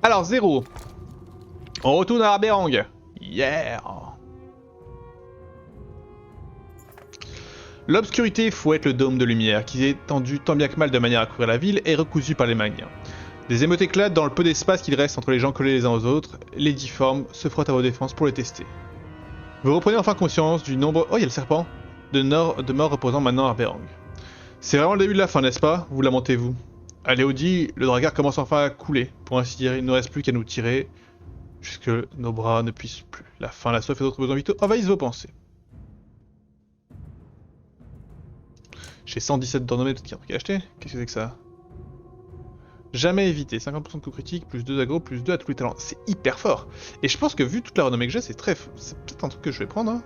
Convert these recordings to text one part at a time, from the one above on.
Alors, 0. On retourne à Arberang. Yeah. L'obscurité fouette le dôme de lumière qui est tendu tant bien que mal de manière à couvrir la ville et recousu par les magniens. Des émeutes éclatent dans le peu d'espace qu'il reste entre les gens collés les uns aux autres. Les difformes se frottent à vos défenses pour les tester. Vous reprenez enfin conscience du nombre... Oh, il y a le serpent de morts reposant maintenant à Arberang. C'est vraiment le début de la fin, n'est-ce pas? Vous lamentez-vous. À Léodie, le dragar commence enfin à couler. Pour ainsi dire, il ne reste plus qu'à nous tirer jusque nos bras ne puissent plus. La faim, la soif et d'autres besoins vitaux envahissent vos pensées. J'ai 117 d'ornements, peut-être qu'il y a un truc à acheter. Qu'est-ce que c'est que ça? Jamais évité, 50% de coups critiques, plus 2 aggro, plus 2 à tous les talents. C'est hyper fort. Et je pense que vu toute la renommée que j'ai, c'est très... C'est peut-être un truc que je vais prendre, hein.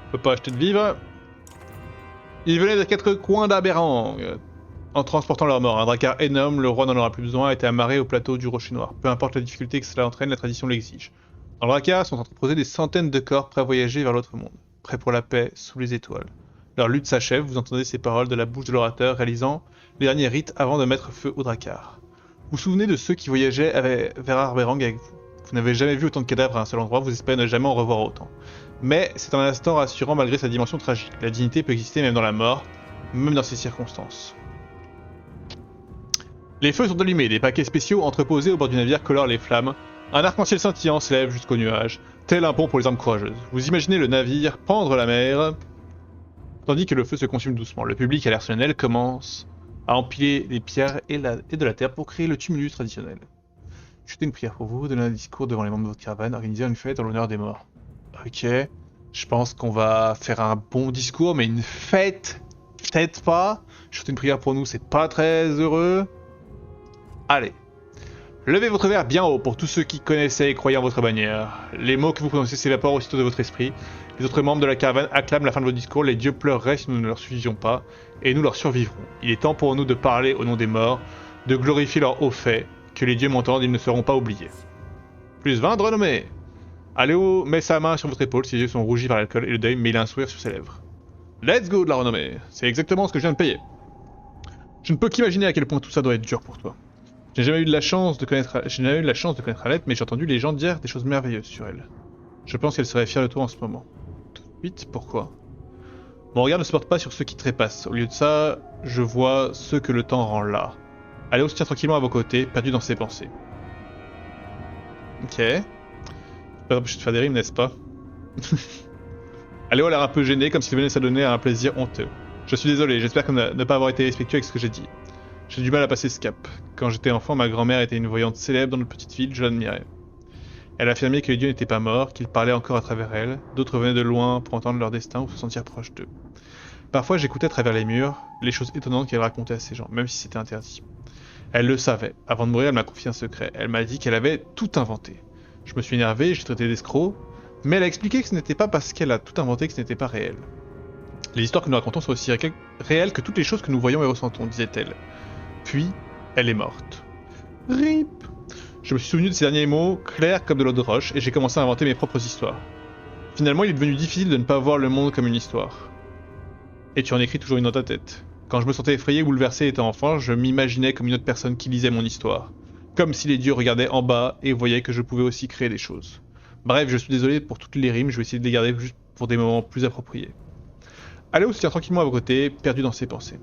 On peut pas acheter de vivres. Ils venaient des 4 coins d'Aberrang. En transportant leur mort, un drakkar énorme, le roi n'en aura plus besoin, a été amarré au plateau du Rocher Noir. Peu importe la difficulté que cela entraîne, la tradition l'exige. Dans le drakkar sont entreposés des centaines de corps prêts à voyager vers l'autre monde, prêts pour la paix sous les étoiles. Leur lutte s'achève, vous entendez ces paroles de la bouche de l'orateur réalisant les derniers rites avant de mettre feu au drakkar. Vous vous souvenez de ceux qui voyageaient vers Arberrang avec vous. Vous n'avez jamais vu autant de cadavres à un seul endroit, vous espérez ne jamais en revoir autant. Mais c'est un instant rassurant malgré sa dimension tragique. La dignité peut exister même dans la mort, même dans ces circonstances. Les feux sont allumés, des paquets spéciaux entreposés au bord du navire colorent les flammes. Un arc-en-ciel scintillant s'élève jusqu'aux nuages, tel un pont pour les âmes courageuses. Vous imaginez le navire pendre la mer, tandis que le feu se consume doucement. Le public à l'air solennel commence à empiler des pierres et de la terre pour créer le tumulus traditionnel. Jeter une prière pour vous, donner un discours devant les membres de votre caravane, organiser une fête en l'honneur des morts. Ok, je pense qu'on va faire un bon discours, mais une fête, peut-être pas. Jeter une prière pour nous, c'est pas très heureux. Allez, levez votre verre bien haut pour tous ceux qui connaissaient et croyaient en votre bannière. Les mots que vous prononcez s'évaporent aussitôt de votre esprit. Les autres membres de la caravane acclament la fin de votre discours. Les dieux pleureraient si nous ne leur suffisions pas, et nous leur survivrons. Il est temps pour nous de parler au nom des morts, de glorifier leurs hauts faits. Que les dieux m'entendent, ils ne seront pas oubliés. Plus 20 de renommée. Aléo met sa main sur votre épaule, ses yeux sont rougis par l'alcool et le deuil, mais il a un sourire sur ses lèvres. Let's go de la renommée. C'est exactement ce que je viens de payer. Je ne peux qu'imaginer à quel point tout ça doit être dur pour toi. Je n'ai jamais eu la chance de connaître Alette, mais j'ai entendu les gens dire des choses merveilleuses sur elle. Je pense qu'elle serait fière de toi en ce moment. Tout de suite, pourquoi? Mon regard ne se porte pas sur ceux qui trépassent. Au lieu de ça, je vois ceux que le temps rend là. Aléo se tient tranquillement à vos côtés, perdu dans ses pensées. Ok. Pas obligé de faire des rimes, n'est-ce pas? Aléo a l'air un peu gêné, comme s'il venait s'adonner à un plaisir honteux. Je suis désolé, j'espère ne pas avoir été respectueux avec ce que j'ai dit. J'ai du mal à passer ce cap. Quand j'étais enfant, ma grand-mère était une voyante célèbre dans notre petite ville, je l'admirais. Elle affirmait que les dieux n'étaient pas morts, qu'ils parlaient encore à travers elle. D'autres venaient de loin pour entendre leur destin ou se sentir proche d'eux. Parfois, j'écoutais à travers les murs les choses étonnantes qu'elle racontait à ces gens, même si c'était interdit. Elle le savait. Avant de mourir, elle m'a confié un secret. Elle m'a dit qu'elle avait tout inventé. Je me suis énervé, j'ai traité d'escroc, mais elle a expliqué que ce n'était pas parce qu'elle a tout inventé que ce n'était pas réel. Les histoires que nous racontons sont aussi réelles que toutes les choses que nous voyons et ressentons, disait-elle. Puis, elle est morte. RIP. Je me suis souvenu de ces derniers mots, clairs comme de l'eau de roche, et j'ai commencé à inventer mes propres histoires. Finalement, il est devenu difficile de ne pas voir le monde comme une histoire. Et tu en écris toujours une dans ta tête. Quand je me sentais effrayé ou bouleversé étant enfant, je m'imaginais comme une autre personne qui lisait mon histoire. Comme si les dieux regardaient en bas et voyaient que je pouvais aussi créer des choses. Bref, je suis désolé pour toutes les rimes, je vais essayer de les garder juste pour des moments plus appropriés. Aléo se tient tranquillement à vos côtés, perdu dans ses pensées.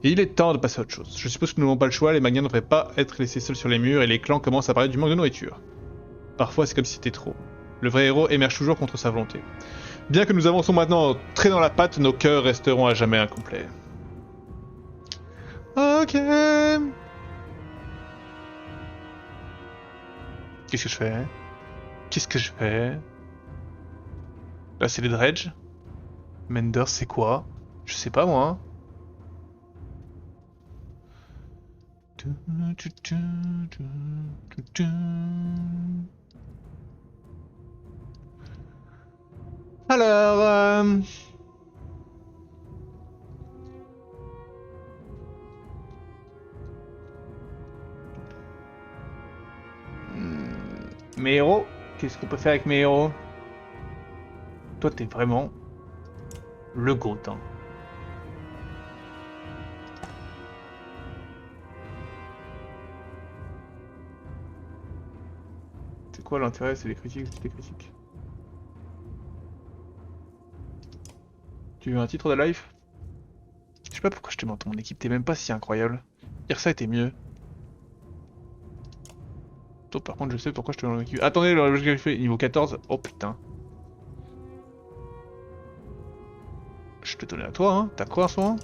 Et il est temps de passer à autre chose. Je suppose que nous n'avons pas le choix, les Magniens ne devraient pas être laissés seuls sur les murs et les clans commencent à parler du manque de nourriture. Parfois c'est comme si c'était trop. Le vrai héros émerge toujours contre sa volonté. Bien que nous avançons maintenant très dans la patte, nos cœurs resteront à jamais incomplets. Ok. Qu'est-ce que je fais? Qu'est-ce que je fais? Là c'est les dredge. Mender c'est quoi? Je sais pas moi. Alors, mes héros, Qu'est-ce qu'on peut faire avec mes héros? Toi, t'es vraiment le GOAT, hein. C'est quoi l'intérêt? C'est les critiques, c'est les critiques. Tu veux un titre de life? Je sais pas pourquoi je te mets dans mon équipe, t'es même pas si incroyable. Irsa était mieux. Toi, par contre, je sais pourquoi je te mets dans mon équipe. Attendez, le jeu que j'ai fait, niveau 14. Oh putain. Je te donnais à toi, hein. T'as quoi en ce moment?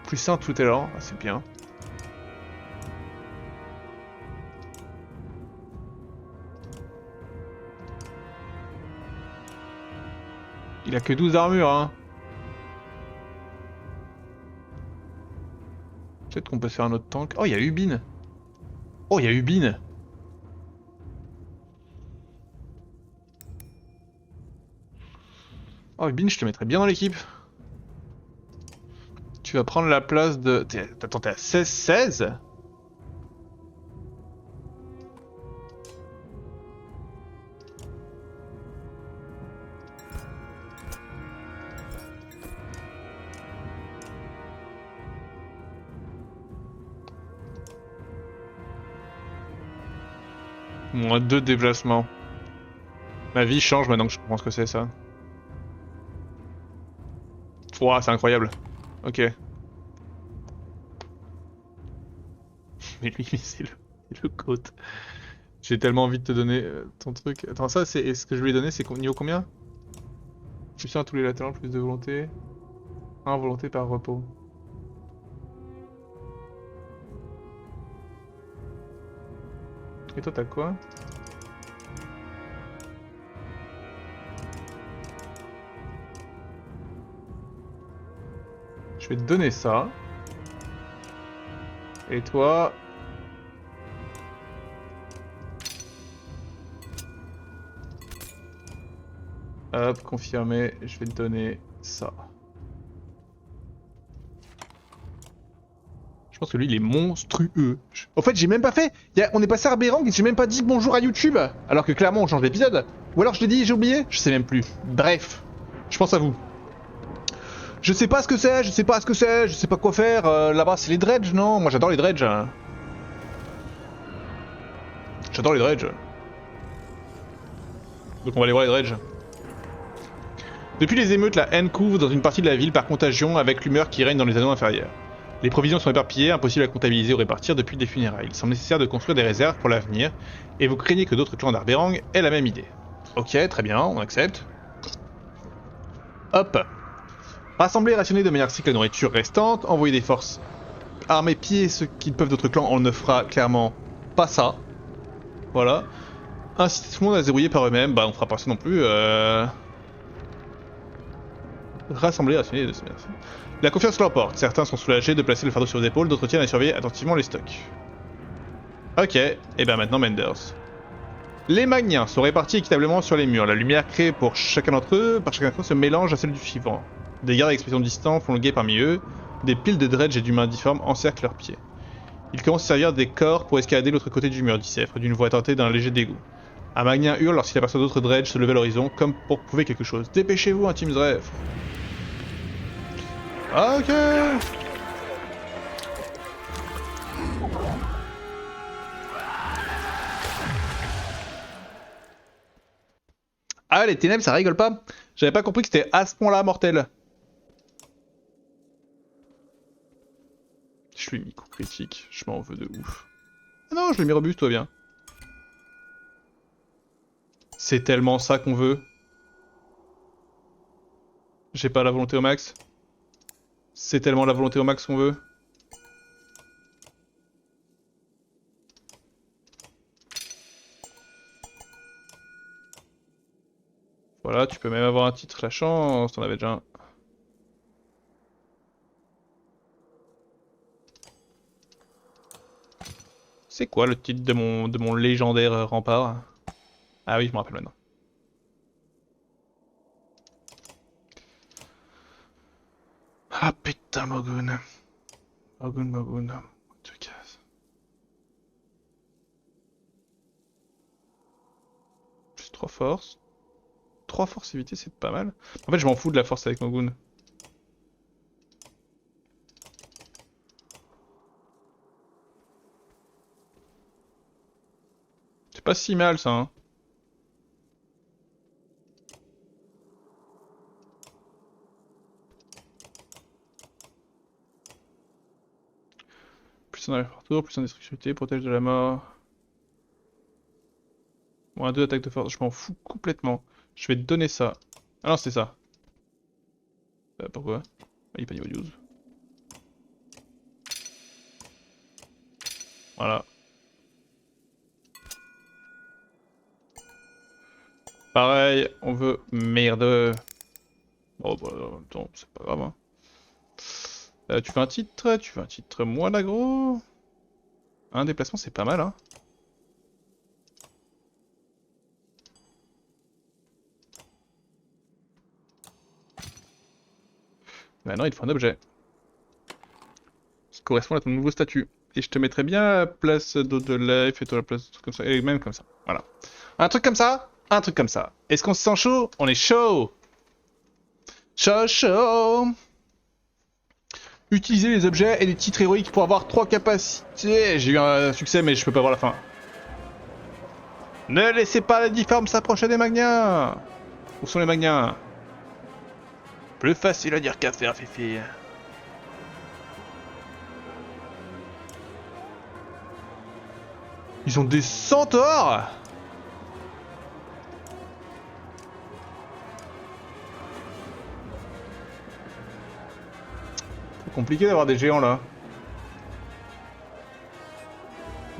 Plus 1 tout à l'heure, ah, c'est bien. Il a que 12 armures, hein. Peut-être qu'on peut se faire un autre tank. Oh, il y a Ubin. Oh, il y a Ubin. Oh, Ubin, je te mettrais bien dans l'équipe. Tu vas prendre la place de... Attends, t'es à 16-16? Moins 2 déplacements. Ma vie change maintenant que je comprends ce que c'est ça. Ouah, c'est incroyable. Ok. Mais lui, c'est le côte. J'ai tellement envie de te donner ton truc. Attends, ça, c'est ce que je lui ai donné, c'est niveau combien? Plus un à tous les latérales, plus de volonté. 1 volonté par repos. Et toi, t'as quoi? Je vais te donner ça. Et toi... Hop, confirmé, je vais te donner ça. Je pense que lui, il est monstrueux. En fait, j'ai même pas fait... On est passé à Arbérang et j'ai même pas dit bonjour à YouTube. Alors que clairement, on change d'épisode. Ou alors je l'ai dit et j'ai oublié. Je sais même plus. Bref, je pense à vous. Je sais pas ce que c'est, je sais pas ce que c'est, je sais pas quoi faire. Là-bas, c'est les dredges, non? Moi, j'adore les dredges. J'adore les dredges. Donc on va aller voir les dredges. Depuis les émeutes, la haine couvre dans une partie de la ville par contagion avec l'humeur qui règne dans les anneaux inférieurs. Les provisions sont éparpillées, impossibles à comptabiliser ou répartir depuis des funérailles. Il semble nécessaire de construire des réserves pour l'avenir, et vous craignez que d'autres clans d'Arberang aient la même idée. Ok, très bien, on accepte. Hop. Rassembler et rationner de manière cycle la nourriture restante, envoyer des forces armées piller ceux qui peuvent d'autres clans, on ne fera clairement pas ça. Voilà. Inciter tout le monde à se débrouiller par eux-mêmes, bah on fera pas ça non plus. Rassembler, rationner de manière. La confiance l'emporte. Certains sont soulagés de placer le fardeau sur les épaules, d'autres tiennent à surveiller attentivement les stocks. Ok, et bien maintenant Menders. Les Magniens sont répartis équitablement sur les murs. La lumière créée par chacun d'entre eux se mélange à celle du suivant. Des gardes à expression distants font le guet parmi eux. Des piles de dredge et d'humains difformes encerclent leurs pieds. Ils commencent à servir des corps pour escalader l'autre côté du mur, dit Sèvres, d'une voix teintée d'un léger dégoût. Un Magnien hurle lorsqu'il aperçoit d'autres dredge se lever à l'horizon, comme pour prouver quelque chose. Dépêchez-vous, intime Zref. Ok. Ah, les ténèbres, ça rigole pas. J'avais pas compris que c'était à ce point-là mortel. Je lui ai mis coup critique, je m'en veux de ouf. Ah non, je l'ai mis robuste, toi bien. C'est tellement ça qu'on veut. J'ai pas la volonté au max. C'est tellement la volonté au max qu'on veut. Voilà, tu peux même avoir un titre, la chance, t'en avais déjà un. C'est quoi le titre de mon légendaire rempart? Ah oui, je me rappelle maintenant. Ah putain, Mogun. Mogun. Tu casses. 3 forces. 3 forces évitées, c'est pas mal. En fait, je m'en fous de la force avec Mogun. C'est pas si mal ça, hein. Plus on arrive partout, plus en destructibilité, protège de la mort. Moins 2 attaques de force, je m'en fous complètement. Je vais te donner ça. Ah non, c'est ça. Pourquoi? Il est pas niveau 12. Voilà. Pareil, on veut merde. Bon, bah, en même temps, c'est pas grave, hein. Tu fais un titre moins d'aggro. Un déplacement, c'est pas mal, hein. Maintenant, il te faut un objet. Qui correspond à ton nouveau statut. Et je te mettrai bien à la place d'Odelef et toi à la place de trucs comme ça. Et même comme ça. Voilà. Un truc comme ça, un truc comme ça. Est-ce qu'on se sent chaud? On est chaud! Chaud, chaud! Utiliser les objets et les titres héroïques pour avoir 3 capacités. J'ai eu un succès, mais je peux pas voir la fin. Ne laissez pas la difforme s'approcher des magniens! Où sont les magniens? Plus facile à dire qu'à faire, Fifi. Ils ont des centaures! C'est compliqué d'avoir des géants là.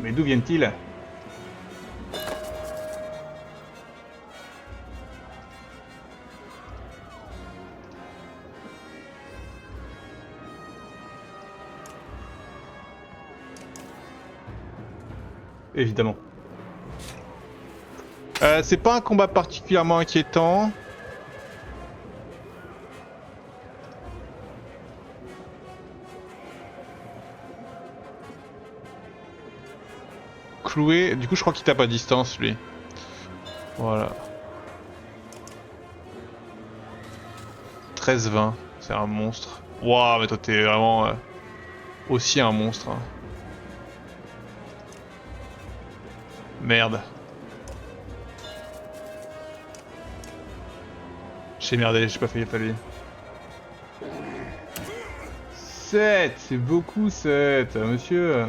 Mais d'où viennent-ils? Évidemment. C'est pas un combat particulièrement inquiétant. Cloué, du coup je crois qu'il tape à distance lui. Voilà. 13-20, c'est un monstre. Waouh, mais toi t'es vraiment aussi un monstre. Hein. Merde. J'ai merdé, j'ai pas fait gaffe à lui. 7, c'est beaucoup 7, monsieur.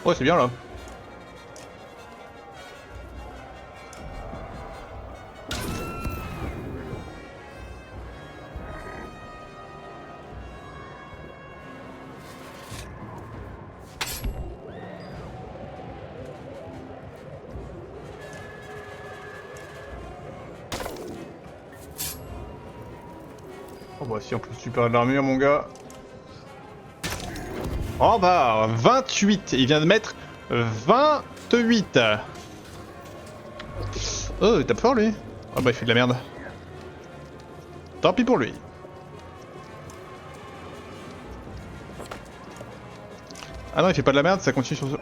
Ouais, c'est bien là. Oh bah si en plus tu perds de l'armure mon gars. Oh bah 28, il vient de mettre 28. Oh il tape fort lui. Oh bah il fait de la merde. Tant pis pour lui. Ah non il fait pas de la merde, ça continue sur...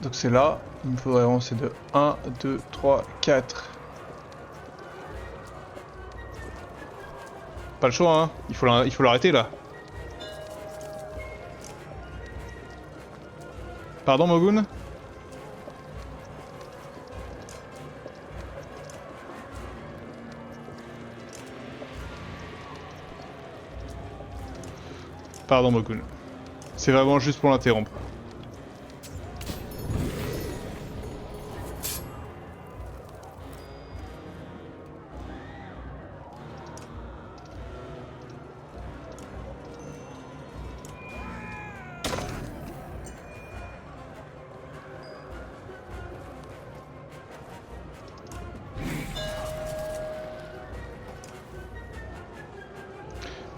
Donc c'est là, il me faudrait avancer de 1, 2, 3, 4. Pas le choix hein, il faut l'arrêter là. Pardon, Mogun? Pardon, Mogun. C'est vraiment juste pour l'interrompre.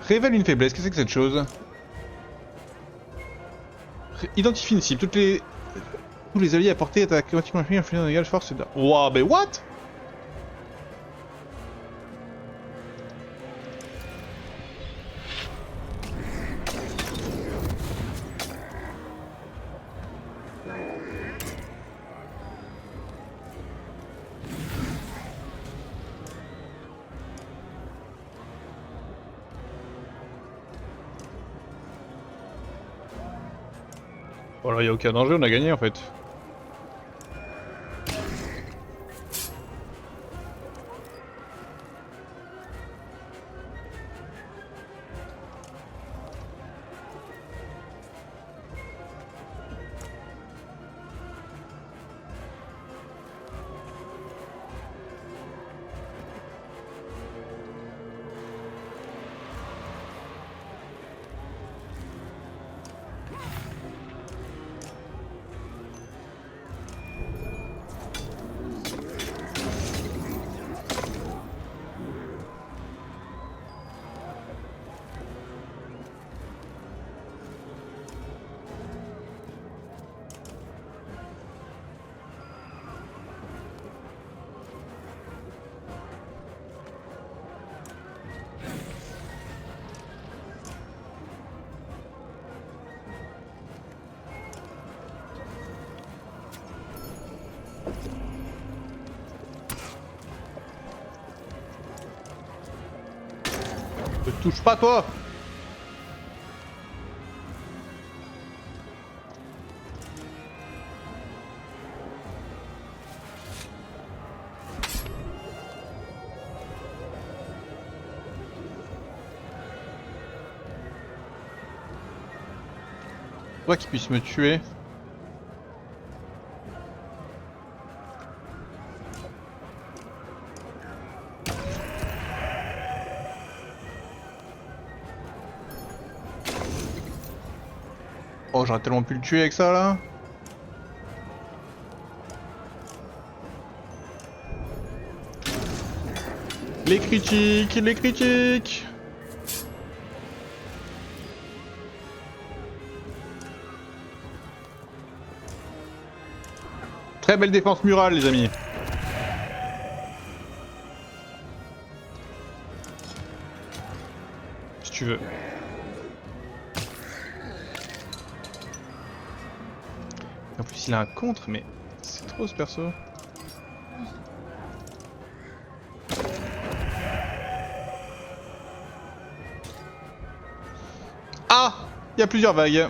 Révèle une faiblesse, qu'est-ce que c'est que cette chose? Identifie une cible, tous les alliés apportés attaquent automatiquement infligent un égal force de... Wow, mais what? Bon alors y a aucun danger, on a gagné en fait. Ne touche pas toi! Toi qui puisse me tuer. Oh, j'aurais tellement pu le tuer avec ça là. Les critiques, les critiques. Très belle défense murale les amis. Si tu veux. En plus il a un contre mais c'est trop ce perso. Ah! Il y a plusieurs vagues.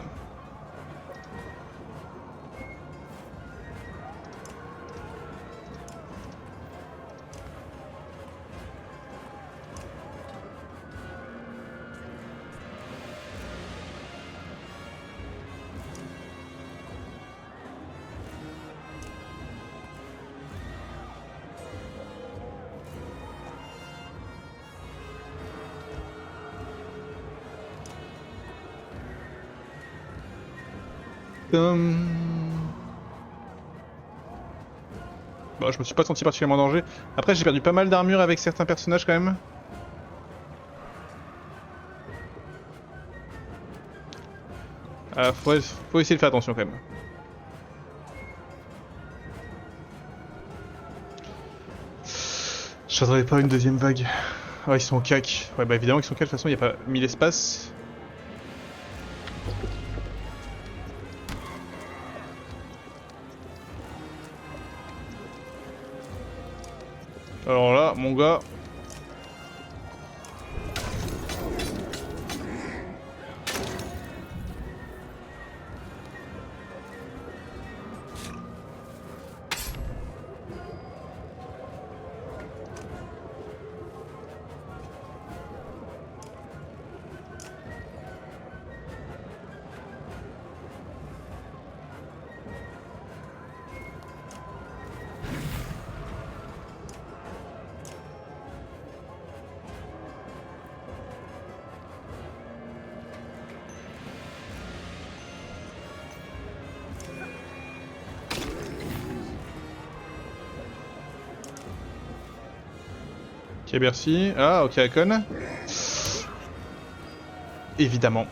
Bon, je me suis pas senti particulièrement en danger. Après, j'ai perdu pas mal d'armure avec certains personnages quand même. Faut essayer de faire attention quand même. Je n'attendais pas une deuxième vague. Ah, ils sont au cac. Ouais, bah évidemment qu'ils sont au cac, de toute façon, il n'y a pas 1000 espaces. Alors là, mon gars... merci. Ah, ok, Akon. Évidemment.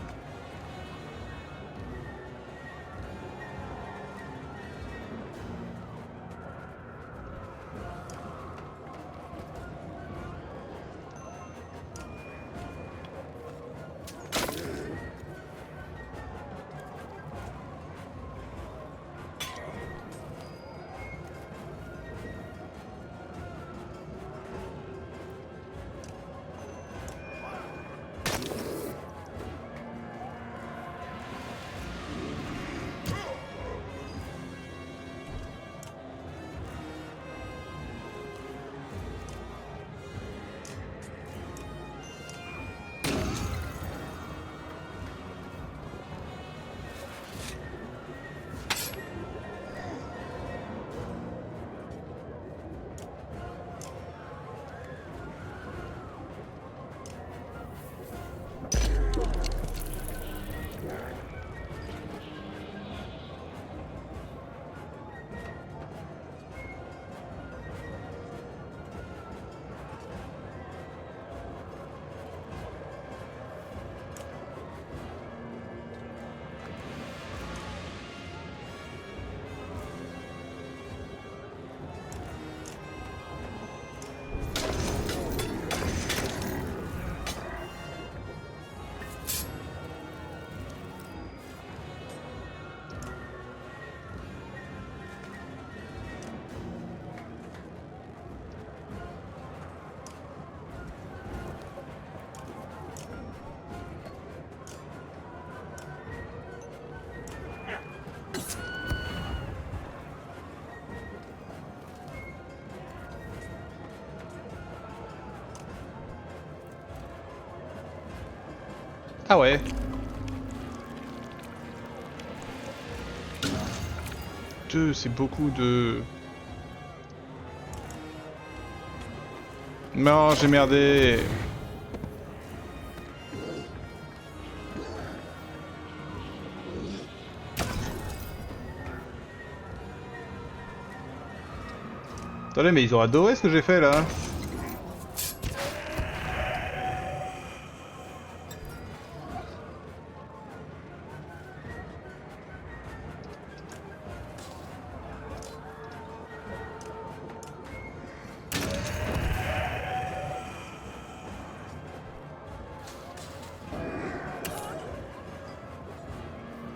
Ah ouais. Deux, c'est beaucoup de... Non, j'ai merdé. Attendez, mais ils ont adoré ce que j'ai fait là.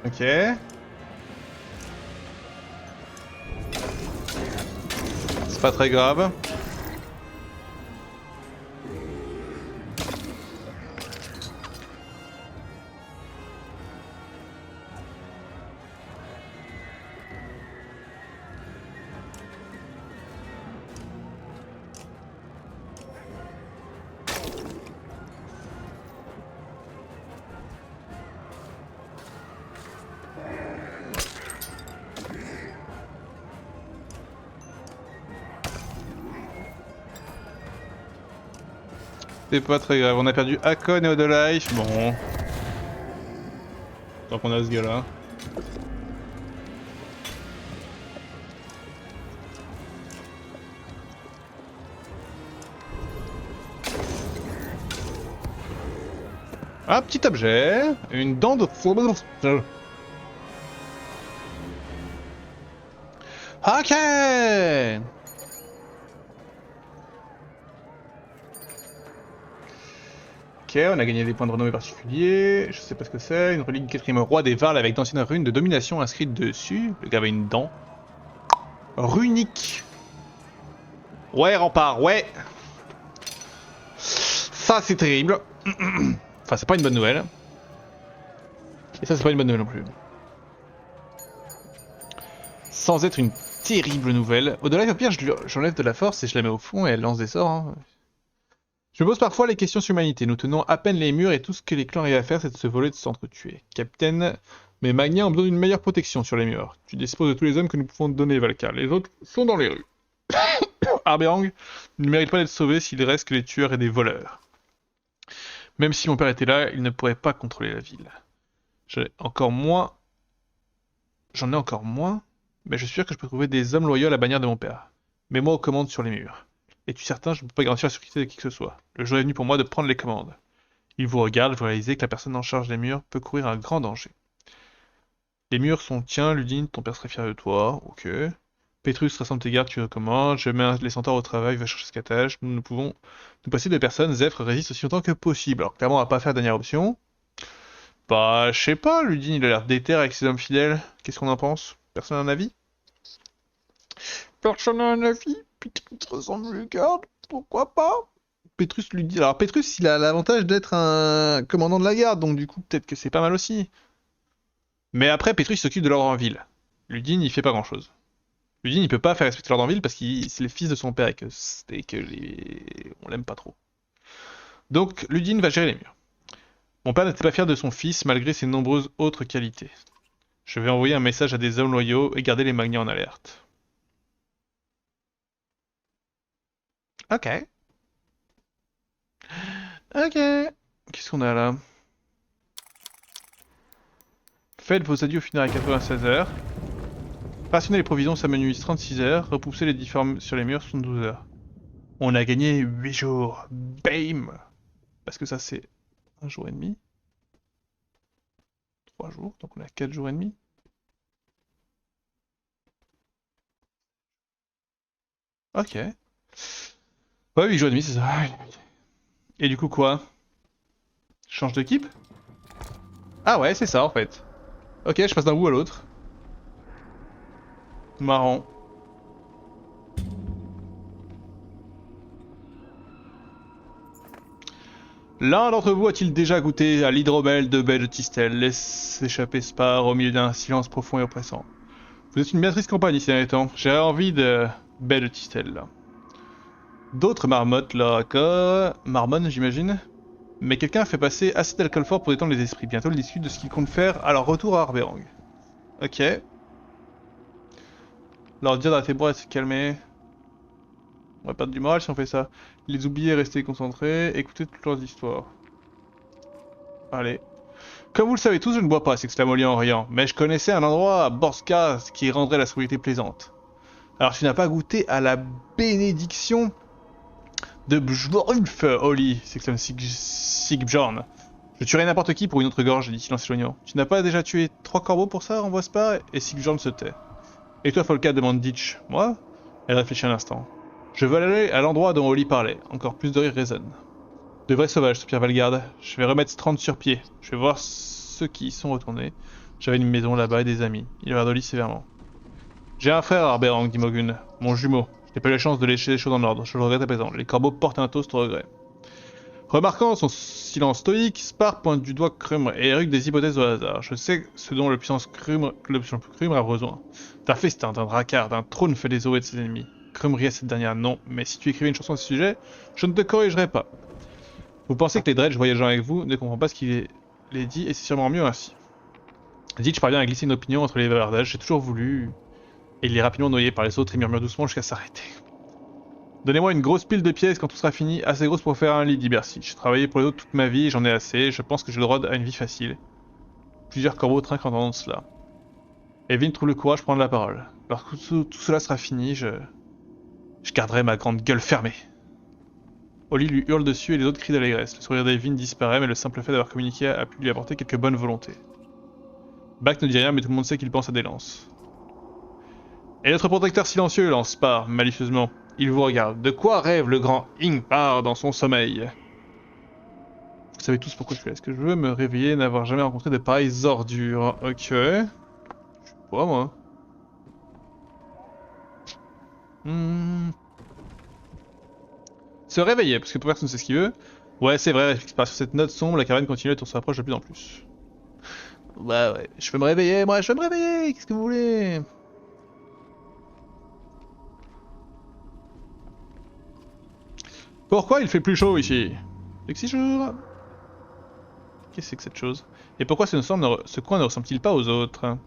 Ok. C'est pas très grave. C'est pas très grave, on a perdu Akon et Odolife, bon. Tant qu'on a ce gars-là. Un petit objet, une dent de... Ok. Ok, on a gagné des points de renommée particuliers, je sais pas ce que c'est, une relique quatrième roi des Varles avec d'anciennes runes de domination inscrites dessus, le gars avait une dent. Runique. Ouais, rempart, ouais. Ça c'est terrible. Enfin, c'est pas une bonne nouvelle. Et ça c'est pas une bonne nouvelle non plus. Sans être une terrible nouvelle. Au-delà, au pire, j'enlève de la force et je la mets au fond et elle lance des sorts. Hein. Je me pose parfois les questions sur l'humanité. Nous tenons à peine les murs et tout ce que les clans arrivent à faire, c'est de se voler, de s'entretuer. Capitaine, mais Magnia ont besoin d'une meilleure protection sur les murs. Tu disposes de tous les hommes que nous pouvons te donner, Valka. Les autres sont dans les rues. Arberang ne mérite pas d'être sauvé s'il reste que les tueurs et des voleurs. Même si mon père était là, il ne pourrait pas contrôler la ville. J'en ai encore moins, mais je suis sûr que je peux trouver des hommes loyaux à la bannière de mon père. Mets-moi aux commandes sur les murs. Es-tu certain? Je ne peux pas garantir la sécurité de qui que ce soit. Le jour est venu pour moi de prendre les commandes. Il vous regarde, vous réalisez que la personne en charge des murs peut courir un grand danger. Les murs sont tiens, Ludine, ton père serait fier de toi, ok. Pétrus, rassemble tes gardes, tu recommandes. Je mets les centaures au travail, va chercher ce qu'attache. Nous ne pouvons nous passer de personnes. Zephyr résiste aussi longtemps que possible. Alors clairement, on va pas faire la dernière option. Bah, je sais pas, Ludine, il a l'air déter avec ses hommes fidèles. Qu'est-ce qu'on en pense? Personne n'a un avis? Personne n'a un avis? Pétrus ressemble le garde, pourquoi pas? Pétrus lui dit. Alors Pétrus, il a l'avantage d'être un commandant de la garde, donc du coup, peut-être que c'est pas mal aussi. Mais après, Pétrus s'occupe de l'ordre en ville. Ludine, il fait pas grand-chose. Ludine, il peut pas faire respecter l'ordre en ville parce qu'il c'est le fils de son père et que on l'aime pas trop. Donc, Ludine va gérer les murs. Mon père n'était pas fier de son fils malgré ses nombreuses autres qualités. Je vais envoyer un message à des hommes loyaux et garder les magnats en alerte. Ok. Ok. Qu'est-ce qu'on a là? Faites vos adieux au funérailles à 96 heures. Rationner les provisions, ça menuise 36 heures. Repousser les difformes sur les murs, 72 heures. On a gagné 8 jours. Bam! Parce que ça, c'est un jour et demi. 3 jours, donc on a 4 jours et demi. Ok. Ouais, 8 jours et demi, c'est ça. Et du coup, quoi? Change d'équipe? Ah ouais, c'est ça en fait. Ok, je passe d'un bout à l'autre. Marrant. L'un d'entre vous a-t-il déjà goûté à l'hydromel de baie de Tistel? Laisse échapper Spar au milieu d'un silence profond et oppressant. Vous êtes une bien triste compagnie ces derniers temps. J'ai envie de baie de Tistel là. D'autres marmottes là, que... Marmonne j'imagine. Mais quelqu'un a fait passer assez d'alcool fort pour détendre les esprits. Bientôt ils discutent de ce qu'ils comptent faire à leur retour à Arberang. Ok. Leur dire d'arrêter de se calmer. On va perdre du moral si on fait ça. Les oublier, rester concentrés, écouter toutes leurs histoires. Allez. Comme vous le savez tous, je ne bois pas, s'exclame Oli en riant. Mais je connaissais un endroit à Borska qui rendrait la sobriété plaisante. Alors tu n'as pas goûté à la bénédiction de Bjorulf, Oli, s'exclame Sigbjorn. Je tuerai n'importe qui pour une autre gorge, dit-il en s'éloignant. Tu n'as pas déjà tué 3 corbeaux pour ça, renvoie pas? Et Sigbjorn se tait. Et toi, Folka, demande Ditch. Moi? Elle réfléchit un instant. Je veux aller à l'endroit dont Oli parlait. Encore plus de rire résonne. De vrais sauvages, soupire Valgarde. Je vais remettre Strand sur pied. Je vais voir ceux qui y sont retournés. J'avais une maison là-bas et des amis. Il regarde Oli sévèrement. J'ai un frère, Arberang, dit Mogun. Mon jumeau. Je n'ai pas eu la chance de lécher les choses en ordre. Je le regrette à présent. Les corbeaux portent un toast au regret. Remarquant son silence stoïque, Spar pointe du doigt Krumr et éructe des hypothèses au hasard. Je sais ce dont le puissant Krumr a besoin. D'un festin, d'un dracard, d'un trône fait des os de ses ennemis. Krumr rit à cette dernière, non, mais si tu écrivais une chanson à ce sujet, je ne te corrigerai pas. Vous pensez que les dredges voyageant avec vous ne comprennent pas ce qu'il est dit, et c'est sûrement mieux ainsi. Ditch parvient à glisser une opinion entre les bavardages, j'ai toujours voulu... Et il est rapidement noyé par les autres et murmure doucement jusqu'à s'arrêter. Donnez-moi une grosse pile de pièces quand tout sera fini, assez grosse pour faire un lit, dit Bercy. J'ai travaillé pour les autres toute ma vie et j'en ai assez, je pense que j'ai le droit à une vie facile. Plusieurs corbeaux trinquent en entendant cela. Evelyne trouve le courage de prendre la parole. Lorsque tout cela sera fini, je garderai ma grande gueule fermée. Oli lui hurle dessus et les autres crient d'allégresse. Le sourire d'Evelyne disparaît, mais le simple fait d'avoir communiqué a pu lui apporter quelques bonnes volontés. Bach ne dit rien, mais tout le monde sait qu'il pense à des lances. Et notre protecteur silencieux, lance Spar, malicieusement. Il vous regarde. De quoi rêve le grand Ingvar dans son sommeil? Vous savez tous pourquoi je suis là. Est-ce que je veux me réveiller et n'avoir jamais rencontré de pareilles ordures? Ok. Je sais pas, moi. Hmm. Se réveiller, parce que personne ne sait ce qu'il veut. Ouais, c'est vrai, sur cette note sombre, la caravane continue et on se rapproche de plus en plus. Ouais, je veux me réveiller, moi, je veux me réveiller, qu'est-ce que vous voulez? Pourquoi il fait plus chaud ici? Sexy jour. Qu'est-ce que c'est que cette chose? Et pourquoi ce coin ne ressemble-t-il pas aux autres?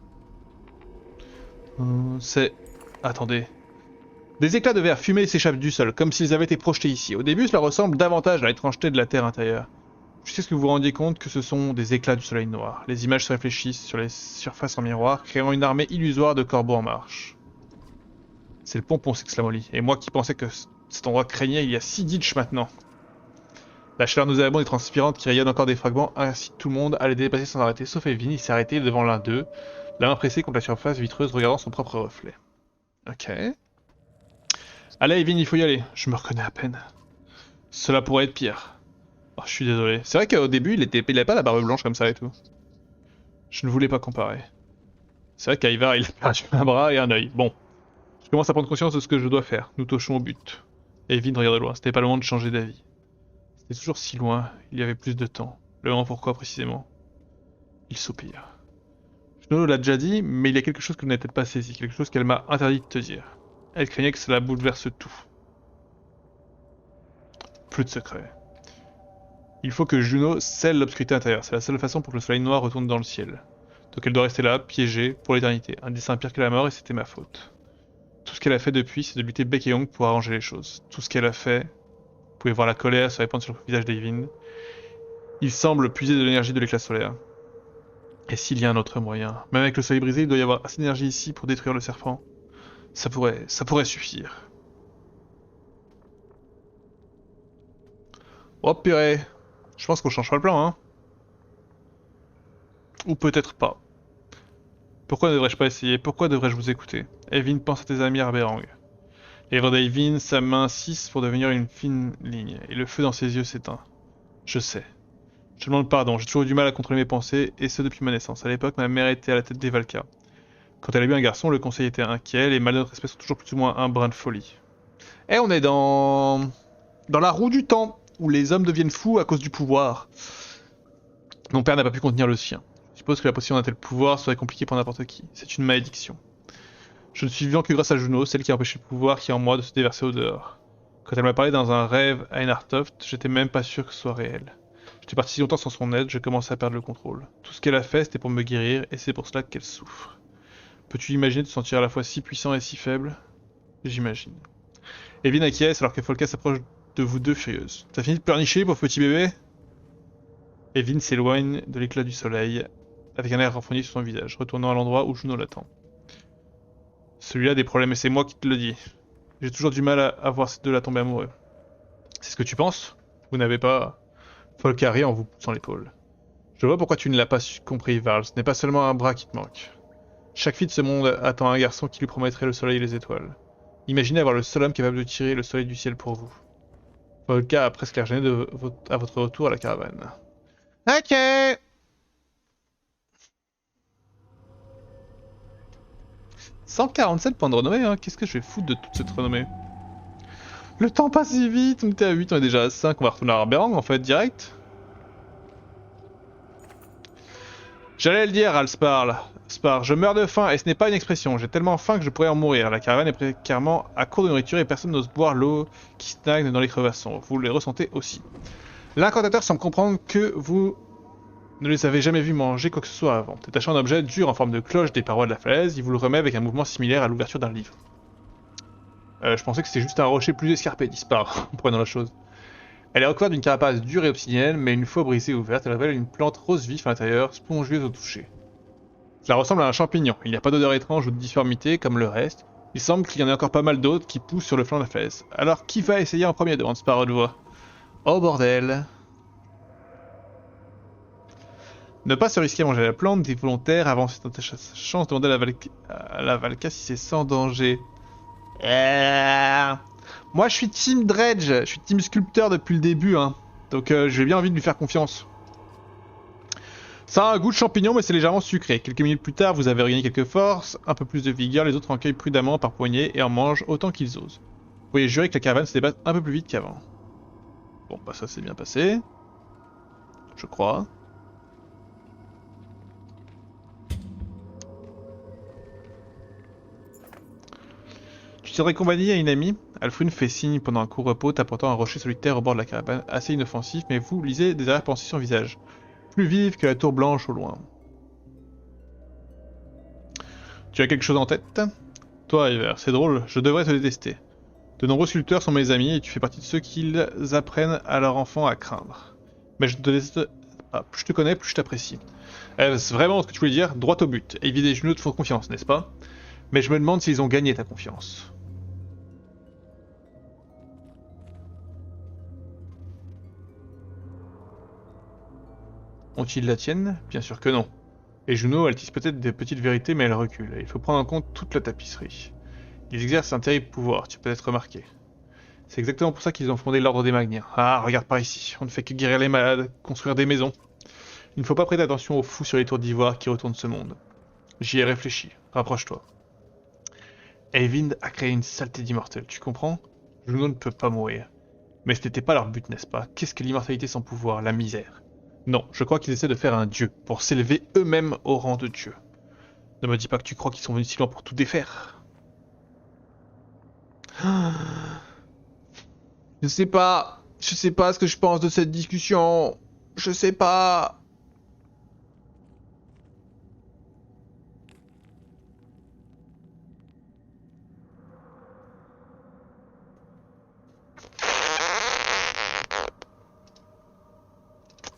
C'est... Attendez. Des éclats de verre fumé s'échappent du sol, comme s'ils avaient été projetés ici. Au début, cela ressemble davantage à l'étrangeté de la terre intérieure. Jusqu'à ce que vous vous rendiez compte que ce sont des éclats du soleil noir. Les images se réfléchissent sur les surfaces en miroir, créant une armée illusoire de corbeaux en marche. C'est le pompon, s'exclame Oli. Et moi qui pensais que Cet endroit craignait il y a 6 ditches maintenant. La chaleur nauséabonde et transpirante qui rayonne encore des fragments incite tout le monde à les dépasser sans arrêter, sauf Evin, il s'est arrêté devant l'un d'eux, la main pressée contre la surface vitreuse regardant son propre reflet. Ok. Allez Evin, il faut y aller. Je me reconnais à peine. Cela pourrait être pire. Oh, je suis désolé. C'est vrai qu'au début, il avait pas la barbe blanche comme ça et tout. Je ne voulais pas comparer. C'est vrai qu'Ivar, il a perdu un bras et un œil. Bon. Je commence à prendre conscience de ce que je dois faire. Nous touchons au but. Evin regarde de loin. C'était pas le moment de changer d'avis. C'était toujours si loin. Il y avait plus de temps. Le moment pourquoi précisément? Il soupire. Juno l'a déjà dit, mais il y a quelque chose qu'elle n'a peut-être pas saisi. Quelque chose qu'elle m'a interdit de te dire. Elle craignait que cela bouleverse tout. Plus de secrets. Il faut que Juno scelle l'obscurité intérieure. C'est la seule façon pour que le soleil noir retourne dans le ciel. Donc elle doit rester là, piégée, pour l'éternité. Un destin pire que la mort et c'était ma faute. Tout ce qu'elle a fait depuis, c'est de lutter bec et ongle pour arranger les choses. Tout ce qu'elle a fait... Vous pouvez voir la colère se répandre sur le visage d'Eyvind. Il semble puiser de l'énergie de l'éclat solaire. Et s'il y a un autre moyen? Même avec le soleil brisé, il doit y avoir assez d'énergie ici pour détruire le serpent. Ça pourrait suffire. Oh purée. Je pense qu'on changera le plan, hein. Ou peut-être pas. Pourquoi ne devrais-je pas essayer? Pourquoi devrais-je vous écouter? Eyvind pense à tes amis Arberang. Les lèvres d'Eyvind, sa main cisse pour devenir une fine ligne, et le feu dans ses yeux s'éteint. Je sais. Je demande pardon, j'ai toujours eu du mal à contrôler mes pensées, et ce depuis ma naissance. À l'époque, ma mère était à la tête des Valka. Quand elle a eu un garçon, le conseil était inquiet, les mâles de notre espèce ont toujours plus ou moins un brin de folie. Et on est dans la roue du temps, où les hommes deviennent fous à cause du pouvoir. Mon père n'a pas pu contenir le sien. Je suppose que la possession d'un tel pouvoir serait compliquée pour n'importe qui. C'est une malédiction. Je ne suis vivant que grâce à Juno, celle qui a empêché le pouvoir qui est en moi de se déverser au dehors. Quand elle m'a parlé dans un rêve à Einartoft, j'étais même pas sûr que ce soit réel. J'étais parti si longtemps sans son aide, je commençais à perdre le contrôle. Tout ce qu'elle a fait, c'était pour me guérir, et c'est pour cela qu'elle souffre. Peux-tu imaginer de se sentir à la fois si puissant et si faible? J'imagine. Evin acquiesce alors que Folka s'approche de vous deux furieuse. T'as fini de pleurnicher, pauvre petit bébé? Evin s'éloigne de l'éclat du soleil, avec un air renfrogné sur son visage, retournant à l'endroit où Juno l'attend. Celui-là a des problèmes et c'est moi qui te le dis. J'ai toujours du mal à voir ces deux-là tomber amoureux. C'est ce que tu penses? Vous n'avez pas... Folka rit en vous poussant l'épaule. Je vois pourquoi tu ne l'as pas compris, Varl. Ce n'est pas seulement un bras qui te manque. Chaque fille de ce monde attend un garçon qui lui promettrait le soleil et les étoiles. Imaginez avoir le seul homme capable de tirer le soleil du ciel pour vous. Folka a presque l'air gêné à votre retour à la caravane. Ok. 147 points de renommée, hein. Qu'est-ce que je vais foutre de toute cette renommée? Le temps passe si vite, on était à 8, on est déjà à 5, on va retourner à Arberang en fait, direct. J'allais le dire, Spar, je meurs de faim et ce n'est pas une expression, j'ai tellement faim que je pourrais en mourir. La caravane est précairement à court de nourriture et personne n'ose boire l'eau qui stagne dans les crevasses. Vous les ressentez aussi. L'incantateur semble comprendre que vous ne les avez jamais vus manger quoi que ce soit avant. Détachant un objet dur en forme de cloche des parois de la falaise, il vous le remet avec un mouvement similaire à l'ouverture d'un livre. Je pensais que c'était juste un rocher plus escarpé, disparaît en prenant la chose. Elle est recouverte d'une carapace dure et obsidienne, mais une fois brisée et ouverte, elle révèle une plante rose vif à l'intérieur, spongieuse au toucher. Cela ressemble à un champignon, il n'y a pas d'odeur étrange ou de difformité comme le reste. Il semble qu'il y en ait encore pas mal d'autres qui poussent sur le flanc de la falaise. Alors qui va essayer en premier? Demande Spar à haute voix. Oh bordel! Ne pas se risquer à manger la plante des volontaires avant cette chance de demander à la Valka si c'est sans danger. Moi je suis team Dredge, je suis team sculpteur depuis le début, hein. Donc j'ai bien envie de lui faire confiance. Ça a un goût de champignon mais c'est légèrement sucré. Quelques minutes plus tard vous avez regagné quelques forces, un peu plus de vigueur, les autres en cueillent prudemment par poignées et en mangent autant qu'ils osent. Vous pouvez jurer que la caravane se débatte un peu plus vite qu'avant. Bon bah ça s'est bien passé. Je crois. Tu tiendrais compagnie à une amie? Alfrune fait signe pendant un court repos, t'apportant un rocher solitaire au bord de la caravane, assez inoffensif, mais vous lisez des arrière-pensées sur son visage. Plus vive que la tour blanche au loin. Tu as quelque chose en tête? Toi, Iver, c'est drôle, je devrais te détester. De nombreux sculpteurs sont mes amis et tu fais partie de ceux qu'ils apprennent à leurs enfants à craindre. Mais je te déteste... Ah, plus je te connais, plus je t'apprécie. C'est vraiment ce que tu voulais dire, droit au but. Evide et Juno te font confiance, n'est-ce pas? Mais je me demande s'ils ont gagné ta confiance. Ont-ils la tienne? Bien sûr que non. Et Juno, elle tisse peut-être des petites vérités, mais elle recule. Il faut prendre en compte toute la tapisserie. Ils exercent un terrible pouvoir, tu peux peut-être remarquer. C'est exactement pour ça qu'ils ont fondé l'ordre des Magniens. Ah, regarde par ici, on ne fait que guérir les malades, construire des maisons. Il ne faut pas prêter attention aux fous sur les tours d'ivoire qui retournent ce monde. J'y ai réfléchi, rapproche-toi. Eyvind a créé une saleté d'immortel, tu comprends? Juno ne peut pas mourir. Mais ce n'était pas leur but, n'est-ce pas? Qu'est-ce que l'immortalité sans pouvoir? La misère. Non, je crois qu'ils essaient de faire un dieu, pour s'élever eux-mêmes au rang de dieu. Ne me dis pas que tu crois qu'ils sont venus si loin pour tout défaire. Je sais pas. Je sais pas ce que je pense de cette discussion. Je sais pas.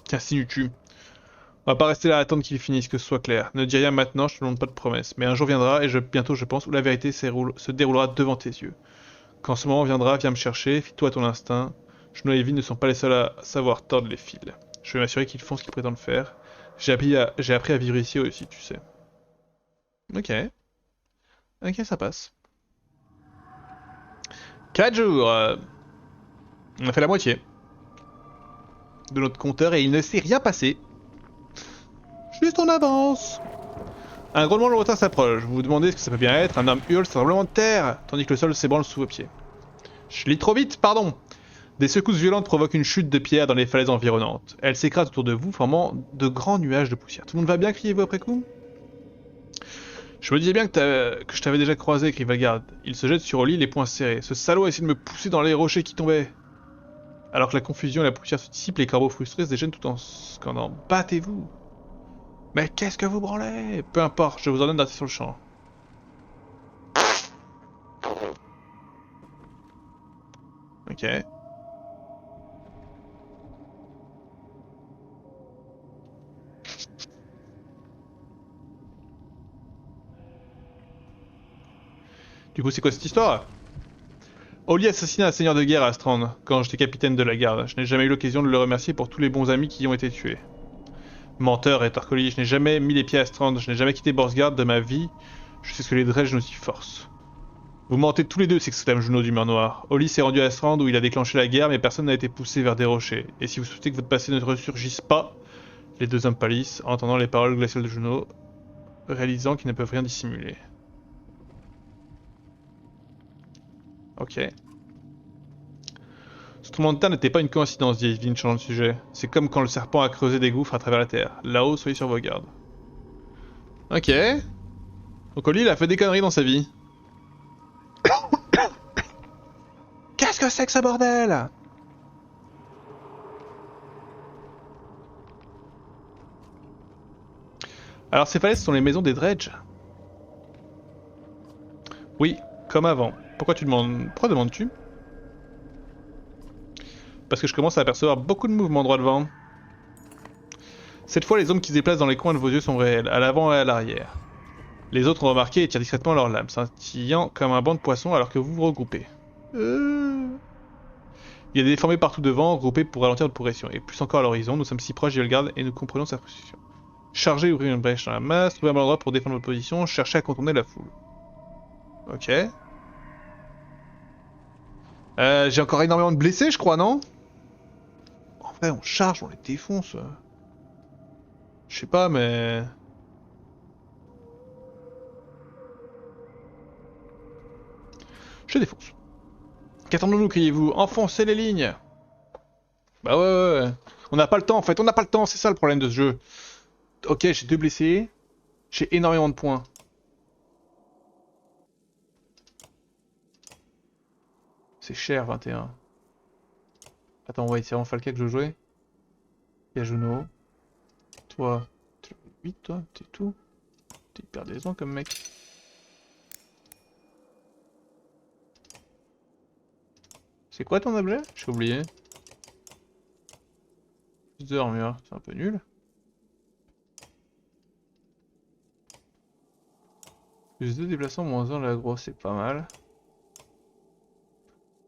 Tiens, Sinutu. On va pas rester là à attendre qu'il finisse, que ce soit clair. Ne dis rien maintenant, je te demande pas de promesses. Mais un jour viendra, et bientôt je pense, où la vérité se déroulera devant tes yeux. Quand ce moment viendra, viens me chercher, fie-toi à ton instinct. Juno et Evie ne sont pas les seuls à savoir tordre les fils. Je vais m'assurer qu'ils font ce qu'ils prétendent faire. J'ai appris à vivre ici aussi, tu sais. Ok. Ok, ça passe. 4 jours. On a fait la moitié de notre compteur et il ne s'est rien passé. Juste en avance. Un grondement lointain s'approche. Vous vous demandez ce que ça peut bien être. Un homme hurle, c'est un tremblement de terre, tandis que le sol s'ébranle sous vos pieds. Je lis trop vite, pardon. Des secousses violentes provoquent une chute de pierre dans les falaises environnantes. Elles s'écrasent autour de vous, formant de grands nuages de poussière. Tout le monde va bien, criez-vous après coup? Je me disais bien que je t'avais déjà croisé, crie Valgarde. Il se jette sur Oli, les poings serrés. Ce salaud a essayé de me pousser dans les rochers qui tombaient. Alors que la confusion et la poussière se dissipent, les corbeaux frustrés se déchaînent tout en scandant. Battez-vous! Mais qu'est-ce que vous branlez? Peu importe, je vous ordonne d'arrêter sur le champ. Ok. Du coup, c'est quoi cette histoire? Oli assassina un seigneur de guerre à Strand, quand j'étais capitaine de la garde. Je n'ai jamais eu l'occasion de le remercier pour tous les bons amis qui y ont été tués. Menteur et Tarcoli, je n'ai jamais mis les pieds à Strand, je n'ai jamais quitté Borsgard de ma vie. Je sais ce que les Dredge nous y forcent. Vous mentez tous les deux, s'exclame Juno du Mur Noir. Oli s'est rendu à Strand où il a déclenché la guerre, mais personne n'a été poussé vers des rochers. Et si vous souhaitez que votre passé ne ressurgisse pas, les deux hommes pâlissent, en entendant les paroles glaciales de Juno, réalisant qu'ils ne peuvent rien dissimuler. Ok. Ce tremblement de terre n'était pas une coïncidence, dit Evelyn, changeant de sujet. C'est comme quand le serpent a creusé des gouffres à travers la terre. Là-haut, soyez sur vos gardes. Ok. Donc Oli, il a fait des conneries dans sa vie. Qu'est-ce que c'est que ce bordel? Alors ces falaises sont les maisons des Dredge. Oui, comme avant. Pourquoi tu demandes... Pourquoi demandes-tu? Parce que je commence à apercevoir beaucoup de mouvements droit devant. Cette fois, les ombres qui se déplacent dans les coins de vos yeux sont réelles, à l'avant et à l'arrière. Les autres ont remarqué et tirent discrètement leurs lames, scintillant comme un banc de poissons alors que vous vous regroupez. Il y a des déformés partout devant, regroupés pour ralentir notre progression. Et plus encore à l'horizon, nous sommes si proches d'Yelgard et nous comprenons sa frustration. Chargez, ouvrir une brèche dans la masse, trouver un bon endroit pour défendre votre position, cherchez à contourner la foule. Ok. J'ai encore énormément de blessés, je crois, non? En vrai, on charge, on les défonce. Je sais pas, mais... Je défonce. Qu'attendons-nous, criez-vous? Enfoncez les lignes! Bah ouais. On n'a pas le temps, en fait, on n'a pas le temps, c'est ça le problème de ce jeu. Ok, j'ai 2 blessés. J'ai énormément de points. C'est cher, 21. Attends, ouais, c'est vraiment Falca que je jouais. Il y a Juno. Toi, t'es 8, toi, t'es tout. T'es hyper décevant comme mec. C'est quoi ton objet? J'ai oublié. Plus de armure, c'est un peu nul. Plus 2 déplacements, moins 1 l'aggro, c'est pas mal.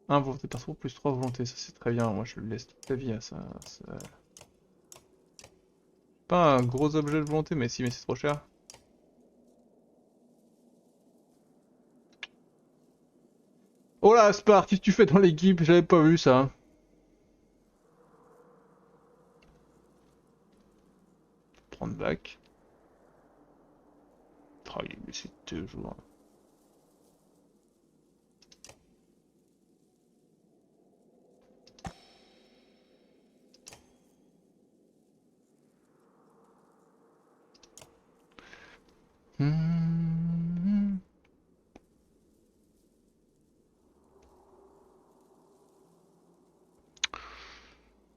1 volonté perso, plus 3 volonté, ça c'est très bien. Moi je le laisse toute la vie à ça. Pas un gros objet de volonté, mais si, mais c'est trop cher. Oh là, Spar, qu'est-ce que tu fais dans l'équipe? J'avais pas vu ça. Prendre back. Oh, il est blessé toujours. Hmm.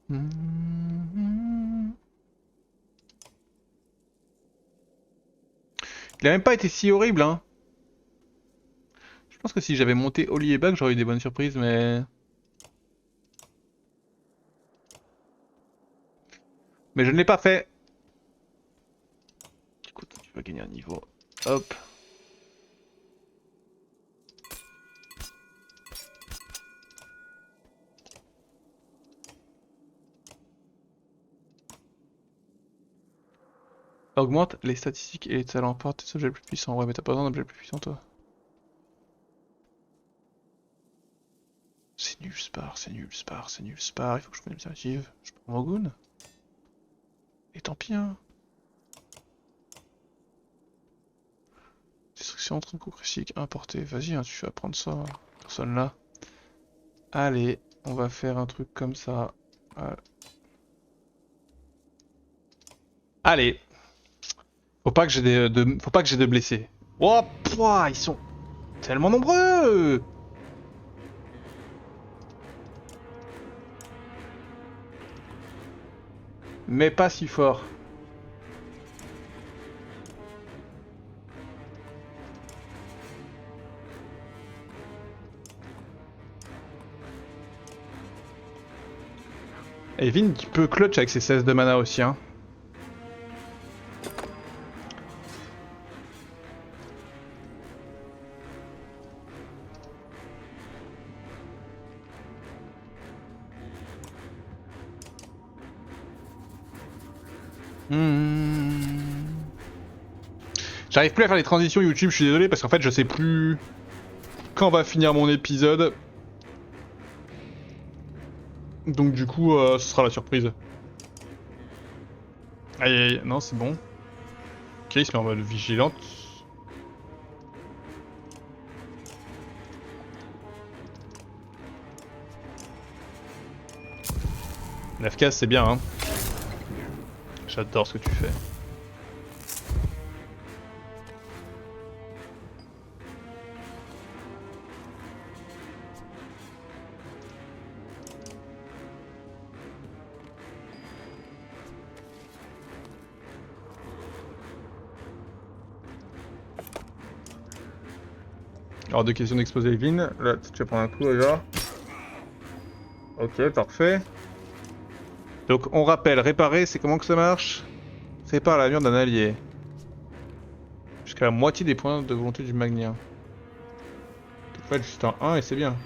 Hmm. Il a même pas été si horrible, hein. Je pense que si j'avais monté Oli et Back, j'aurais eu des bonnes surprises, mais... Mais je ne l'ai pas fait. Écoute, tu vas gagner un niveau. Hop. Augmente les statistiques et les talents. Porte tes objets plus puissants. Ouais, mais t'as pas besoin d'objets plus puissants, toi. C'est nul, Spar, c'est nul, Spar, c'est nul, Spar. Il faut que je prenne une alternative. Je prends Mogun. Et tant pis, hein. Destruction entre un coup critique importé. Vas-y, hein, tu vas prendre ça. Personne là. Allez, on va faire un truc comme ça. Allez. Faut pas que j'ai faut pas que j'ai de blessés. Oh, pouah, ils sont tellement nombreux. Mais pas si fort. Et Vin qui peut clutch avec ses 16 de mana aussi, hein. J'arrive plus à faire les transitions YouTube, je suis désolé parce qu'en fait je sais plus quand va finir mon épisode. Donc du coup ce sera la surprise. Aïe aïe aïe, non c'est bon. Ok, il se met en mode vigilante. Nafkas c'est bien hein. J'adore ce que tu fais. Hors de question d'exposer Vin. Là tu vas prendre un coup déjà. Ok, parfait. Donc on rappelle, réparer c'est comment que ça marche? Répare la mur d'un allié. Jusqu'à la moitié des points de volonté du magnien. Tu peux être juste un 1 et c'est bien.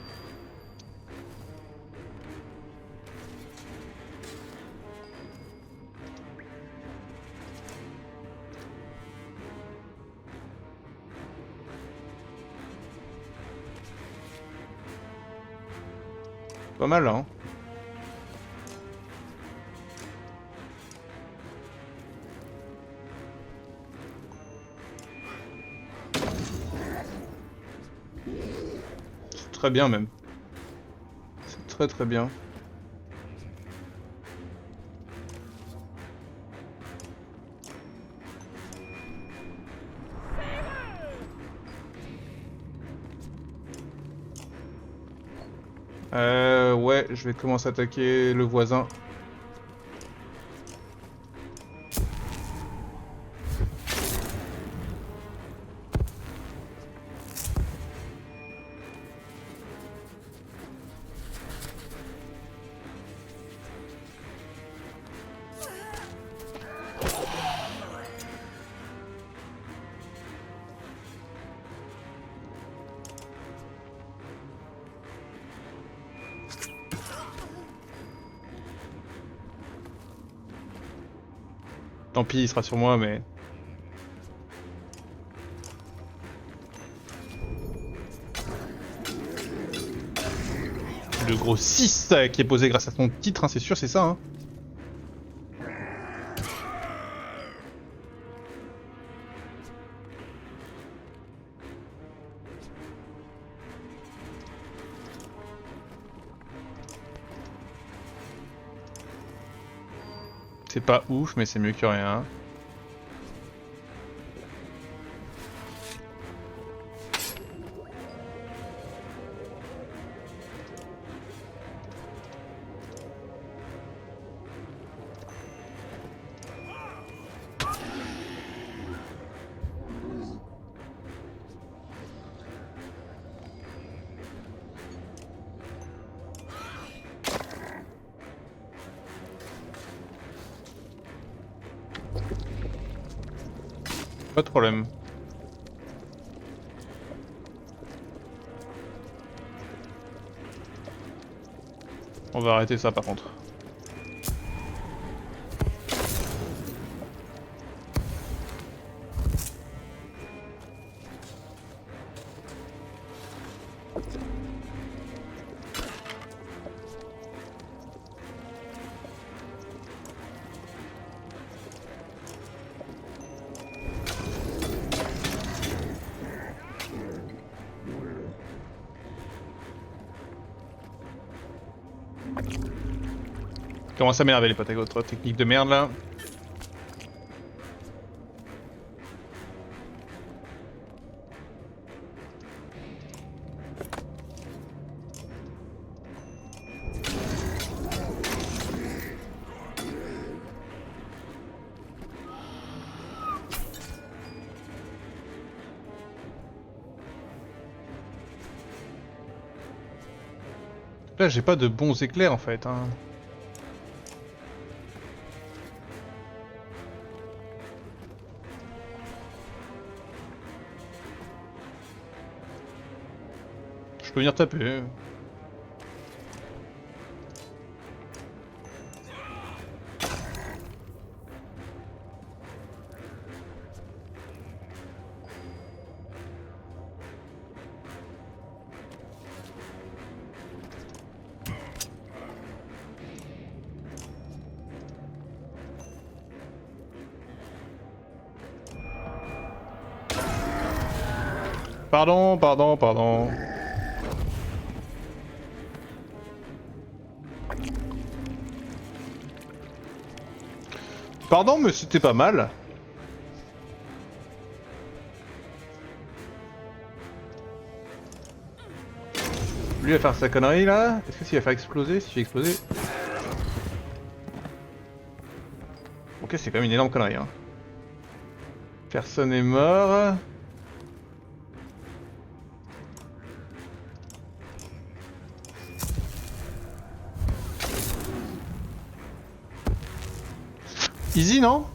Pas mal hein. C'est très bien même. C'est très très bien. Ouais, je vais commencer à attaquer le voisin. tant pis, il sera sur moi, mais... Le gros 6 qui est posé grâce à ton titre, hein, c'est sûr, c'est ça. Hein. C'est pas ouf, mais c'est mieux que rien. Pas de problème. On va arrêter ça par contre. Commence à m'énerver les potes avec votre technique de merde là. Là j'ai pas de bons éclairs en fait. Hein. Je peux venir taper. Pardon, pardon, pardon. Pardon, mais c'était pas mal. Lui va faire sa connerie là. Est-ce que s'il va faire exploser? Si tu fais exploser. Ok, c'est quand même une énorme connerie. Hein. Personne n'est mort. Easy, non?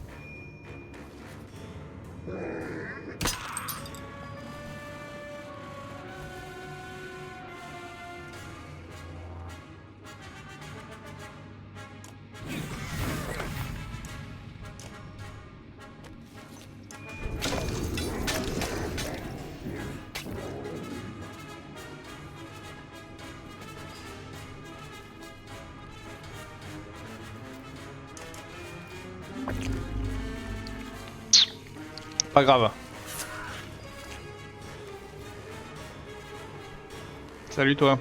Pas grave. Salut toi.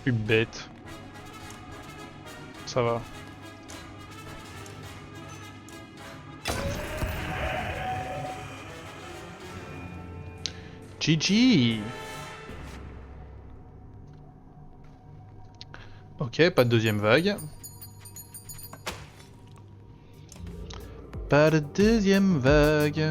Je suis bête. Ça va. GG. Ok, pas de deuxième vague. pas de deuxième vague.